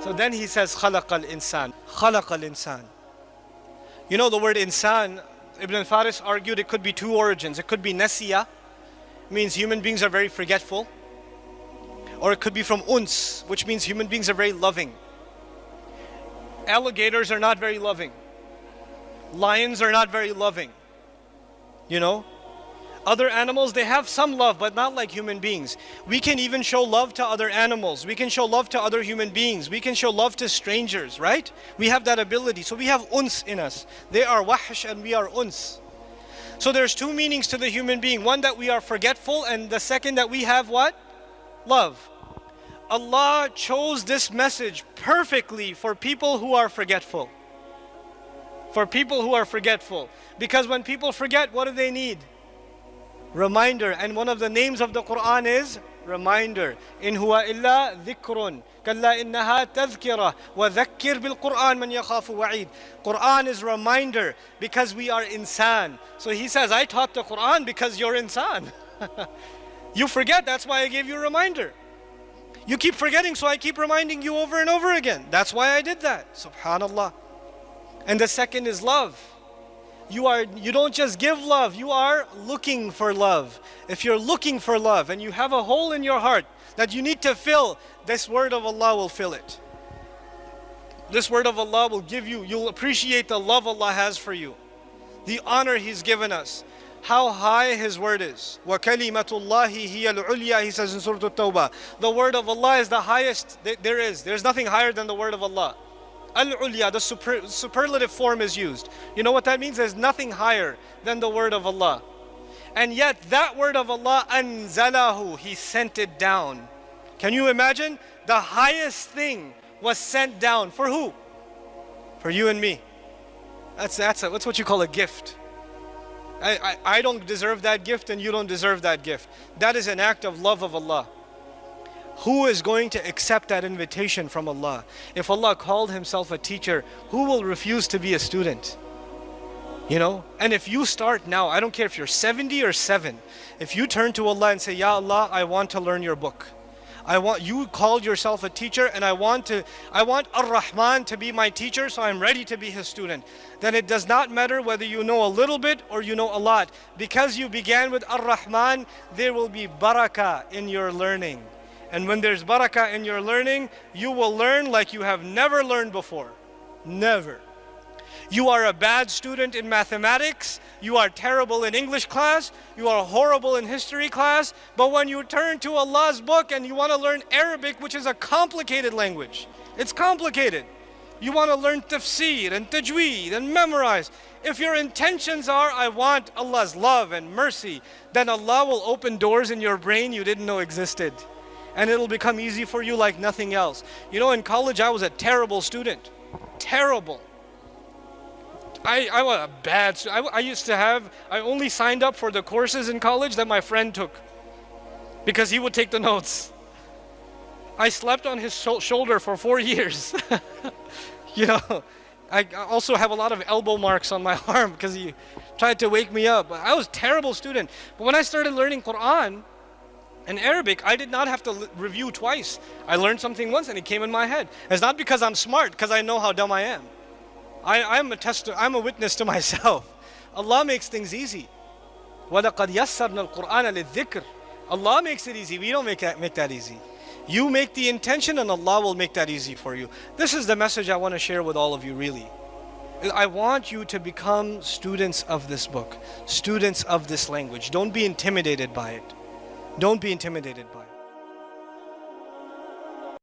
So then he says, خَلَقَ الْإِنسان. خَلَقَ الْإِنسان. You know the word insan, Ibn al-Faris argued it could be two origins. It could be nasiya, means human beings are very forgetful. Or it could be from uns, which means human beings are very loving. Alligators are not very loving. Lions are not very loving. You know? Other animals, they have some love, but not like human beings. We can even show love to other animals. We can show love to other human beings. We can show love to strangers, right? We have that ability. So we have uns in us. They are wahsh and we are uns. So there's two meanings to the human being. One, that we are forgetful, and the second, that we have what? Love. Allah chose this message perfectly for people who are forgetful. For people who are forgetful. Because when people forget, what do they need? Reminder. And one of the names of the Quran is reminder. In huwa illa dhikrun. Kalla innaha tadhkira. Wa dhakkir bil Quran man yakhafu wa'id. Quran is reminder because we are insan. So he says, I taught the Quran because you're insan. You forget, that's why I gave you a reminder. You keep forgetting, so I keep reminding you over and over again. That's why I did that. Subhanallah. And the second is love. You don't just give love, you are looking for love. If you're looking for love and you have a hole in your heart that you need to fill, this word of Allah will fill it. This word of Allah will give you, you'll appreciate the love Allah has for you, the honor He's given us, how high His word is. وَكَلِمَةُ اللَّهِ هِيَ الْعُلْيَا, He says in Surah At-Tawbah. The word of Allah is the highest there is. There's nothing higher than the word of Allah. Al-Ulya, the superlative form is used. You know what that means? There's nothing higher than the word of Allah. And yet that word of Allah, anzalahu, He sent it down. Can you imagine? The highest thing was sent down. For who? For you and me. That's what you call a gift. I don't deserve that gift and you don't deserve that gift. That is an act of love of Allah. Who is going to accept that invitation from Allah? If Allah called Himself a teacher, who will refuse to be a student? You know? And if you start now, I don't care if you're 70 or 7, if you turn to Allah and say, Ya Allah, I want to learn your book. You called yourself a teacher and I want Ar-Rahman to be my teacher, so I'm ready to be his student. Then it does not matter whether you know a little bit or you know a lot. Because you began with Ar-Rahman, there will be barakah in your learning. And when there's barakah in your learning, you will learn like you have never learned before. Never. You are a bad student in mathematics, you are terrible in English class, you are horrible in history class, but when you turn to Allah's book and you want to learn Arabic, which is a complicated language, it's complicated. You want to learn tafsir and tajweed and memorize. If your intentions are, I want Allah's love and mercy, then Allah will open doors in your brain you didn't know existed. And it'll become easy for you like nothing else. You know, in college I was a terrible student. Terrible. I was a bad student. I only signed up for the courses in college that my friend took, because he would take the notes. I slept on his shoulder for 4 years. You know, I also have a lot of elbow marks on my arm because he tried to wake me up. I was a terrible student. But when I started learning Quran and Arabic, I did not have to review twice. I learned something once and it came in my head. It's not because I'm smart, because I know how dumb I am. I'm a witness to myself. Allah makes things easy. وَلَقَدْ يَسَّرْنَا الْقُرْآنَ لِلذِّكْرِ. Allah makes it easy. We don't make that easy. You make the intention and Allah will make that easy for you. This is the message I want to share with all of you, really. I want you to become students of this book, students of this language. Don't be intimidated by it. Don't be intimidated by it.